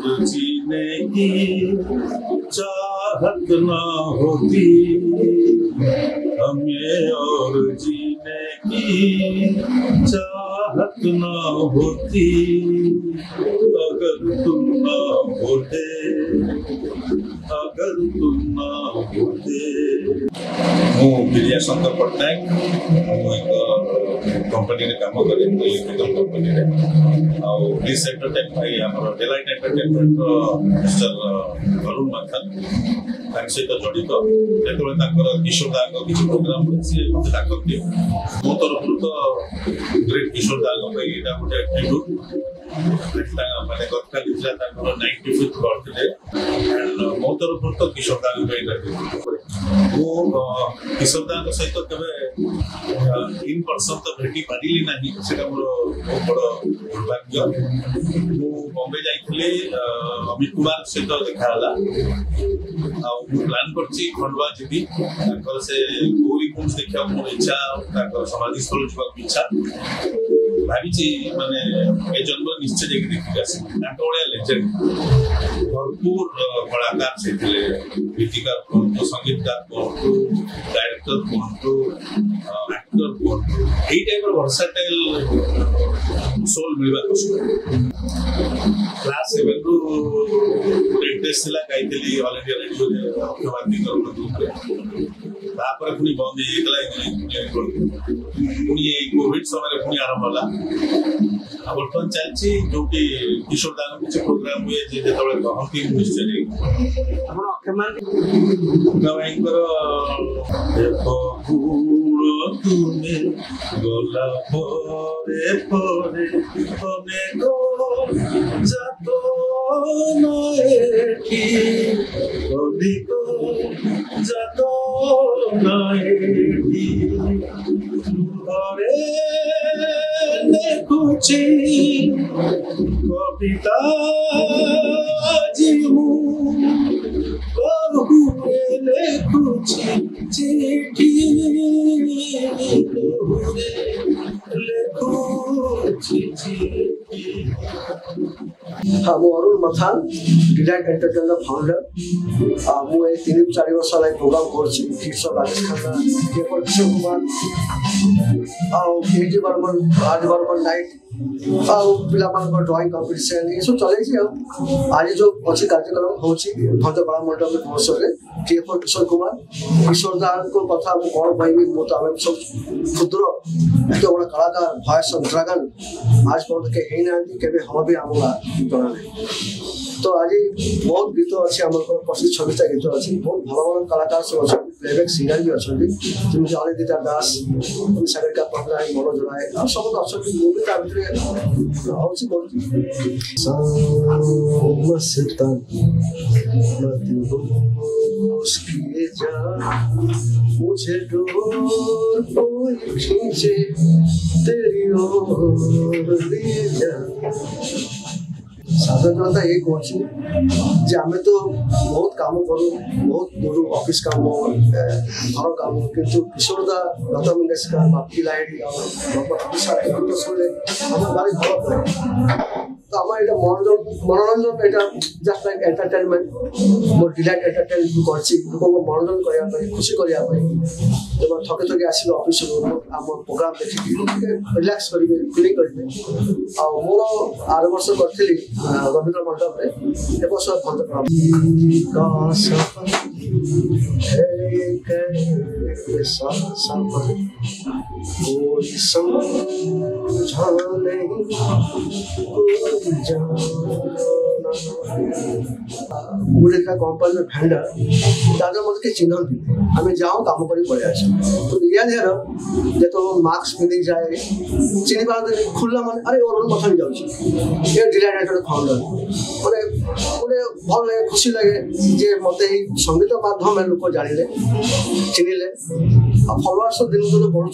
जीने की चाहत ना होती हमें और जीने की चाहत ना होती अगर तुम ना होते अगर तुम ना होते। ମୁଁ ବିଜୟ ଶଙ୍କର ପଟ୍ଟନାୟକ ମୁଁ ଏକ କମ୍ପାନୀରେ କାମ କରେ ଇଲେକ୍ଟ୍ରିକାଲ କମ୍ପାନୀରେ ଆଉ ପ୍ଲିଜ୍ ଏଣ୍ଟରଟେନମେଣ୍ଟ ଆମର ଡେଲାଇଟ୍ ଏଣ୍ଟରଟେନମେଣ୍ଟର ମିଷ୍ଟର ଅରୁଣ ମାଥାନ ତାଙ୍କ ସହିତ ଜଡ଼ିତ ଯେତେବେଳେ ତାଙ୍କର କିଶୋର ଦାଙ୍କ କିଛି ପ୍ରୋଗ୍ରାମ ହୁଏ ସିଏ ମୋତେ ଡାକନ୍ତି ମୋ ତରଫରୁ ତ ଗ୍ରେଟ୍ କିଶୋର ଦାଙ୍କ ପାଇଁ ଏଇଟା ଗୋଟେ ଟ୍ରିବ୍ୟୁଟ୍ ମାନେ ଗତକାଲି ଥିଲା ତାଙ୍କର 95th ବର୍ଥଡେ ମୋ ତରଫରୁ ତ କିଶୋର ଦାଙ୍କ ପାଇଁ ଏଇଟା ମୁଁ କିଶୋର ଦାଙ୍କ ସହିତ କେବେ ଇନ୍ ପର୍ସନ ତ ଭେଟି ପାରିଲି ନାହିଁ ସେଟା ମୋର ବହୁତ ବଡ଼ ଦୁର୍ଭାଗ୍ୟ। ମୁଁ ବମ୍ବେ ଯାଇଥିଲି ଅମିତ କୁମାର ସହିତ ଦେଖା ହେଲା ଆଉ ମୁଁ ପ୍ଲାନ୍ କରିଛି ଖଣ୍ଡୁଆ ଯିବି ତାଙ୍କର ସେ ଗୌରୀ କୁଞ୍ଜ ଦେଖିବାକୁ ମୋର ଇଚ୍ଛା ତାଙ୍କର ସମାଧିସ୍ଥଳ ଯିବାକୁ ଇଚ୍ଛା ଭାବିଛି ମାନେ ଏ ଜନ୍ମ ନିଶ୍ଚୟ ଯାଇକି ଦେଖିକି ଆସିବି। ତାଙ୍କ ଭଳିଆ ଲେଜେଣ୍ଡ ଭରପୁର କଳାକାର ସେ ଥିଲେ ଗୀତିକାର କୁହନ୍ତୁ ସଙ୍ଗୀତକାର କୁହନ୍ତୁ ଡାଇରେକ୍ଟର କୁହନ୍ତୁ ଆକ୍ଟର କୁହନ୍ତୁ ଏଇ ଟାଇପ୍ର ଭର୍ସାଟାଇଲ୍ ସୋଲ୍ ମିଳିବା କଷ୍ଟ। କ୍ଲାସ୍ 7ରୁ ଗୋଟେ ଇଣ୍ଟରେଷ୍ଟ ଥିଲା ଗାଇଥିଲି ଅଲ୍ ଇଣ୍ଡିଆ ରେଡ଼ିଓରେ ଅକ୍ଷୟ ବାର୍ତ୍ତିଙ୍କର ଗ୍ରୁପରେ ତାପରେ ପୁଣି ବନ୍ଦ ହେଇଯାଇଥିଲା ପୁଣି ଏଇ କୋଭିଡ ସମୟରେ ପୁଣି ଆରମ୍ଭ ହେଲା ଆଉ ବର୍ତ୍ତମାନ ଚାଲିଛି ଯୋଉଠି କିଶୋର ଦାଙ୍କ କିଛି ପ୍ରୋଗ୍ରାମ ହୁଏ ଯେତେବେଳେ କହନ୍ତି ନିଶ୍ଚୟ ଆପଣ ଅକ୍ଷୟ ଭାଇଙ୍କର ତୁମେ ଗଲା ପରେ ପରେ ଅନେକ ଜାତ ନଏଠି ଅଧିକ ଜାତ ନଏଠି ঘরে লেখুছি কবিতা জীবু বহুরে লেখুছি চিঠি বহুরে লেখুছি চিঠি। हाँ ମୁଁ ଅରୁଣ ମଥାନ ଡିଲାଇଟ୍ ଏଣ୍ଟରଟେନମେଣ୍ଟର ଫାଉଣ୍ଡର ମୁଁ ଏଇ 3-4 ବର୍ଷ ହେଲା ପ୍ରୋଗ୍ରାମ କରୁଛି କିଶୋର ରାଜେଶ ଖାନ୍ନା କିଶୋର କୁମାର ଆଉ ଏଇଟି ବର୍ମନ ନାଇଟ୍ ଆଉ ପିଲାମାନଙ୍କ ଡ୍ରଇଂ କମ୍ପିଟିସନ୍ ଏସବୁ ଚଲେଇଛି ଆଉ ଆଜି ଯେଉଁ ଅଛି କାର୍ଯ୍ୟକ୍ରମ ହେଉଛି ଭଞ୍ଜ କଳା ମଣ୍ଡପ ମହୋତ୍ସବରେ କିଶୋର କୁମାର କିଶୋର ଦାଙ୍କ କଥା ମୁଁ କ'ଣ କହିବି ମୁଁ ତ ଆମେ ସବୁ କ୍ଷୁଦ୍ର ଏତେ ବଡ଼ କଳାକାର ଭଏସ୍ ଅଫ୍ ଡ୍ରାଗନ୍ ଆଜ ପର୍ଯ୍ୟନ୍ତ କେହି ହେଇନାହାନ୍ତି କେବେ ହବ ବି ଆମକୁ ଜଣା ନାହିଁ। ତ ଆଜି ବହୁତ ଗୀତ ଅଛି ଆମର 25-26ଟା ଗୀତ ଅଛି ବହୁତ ଭଲ ଭଲ କଳାକାର ସବୁ ଅଛନ୍ତି ପ୍ଲେବ୍ୟାକ୍ ସିଙ୍ଗର ବି ଅଛନ୍ତି ଯେମିତି ଅନିନ୍ଦିତା ଦାସ ସାଗରିକା ପଟ୍ଟନାୟକ ମନୋଜ ରାୟ ଆଉ ସମସ୍ତେ ଅଛନ୍ତି ମୁଁ ବି ତା ଭିତରେ ହେଉଛି କରୁଛି। मुझे डोर कोई खींचे तेरी ओर ले जा। साधारणतः ये कौन जे आम तो बहुत काम करूँ बहुत दूर ऑफिस काम घर काम किंतु किशोरदा लता मंगेशकर बापी लाइडी शुणे आम भारी भल पड़े तो आम ये मनोरंजन यहाँ जस्ट लाइक एंटरटेनमेंट मोर डिलाइट एंटरटेनमेंट कर मनोरंजन करने खुशी करने जब थके थके आस ऑफिस आम प्रोग्राम देखिए रिलैक्स करेंगे फीलिंग करेंगे आ मोर आर वर्ष करी रवींद्र मंडप में ए वर्ष भंज गोटे कंपानी में भेंडर ताजा मत के चिन्हती आम जाऊँ काम कर पड़े आस तो या देर जो मास्क पिंधि जाए चिन्ह पाते खुला मैंने अरे अरुण मथन जाऊँगी डिलाइट फाउंडर मैंने गोटे भल लगे खुशी लगे जे मत संगीत माध्यम लोक जानिले चिन्हले फलोअर्स दिन दिन बढ़ुं।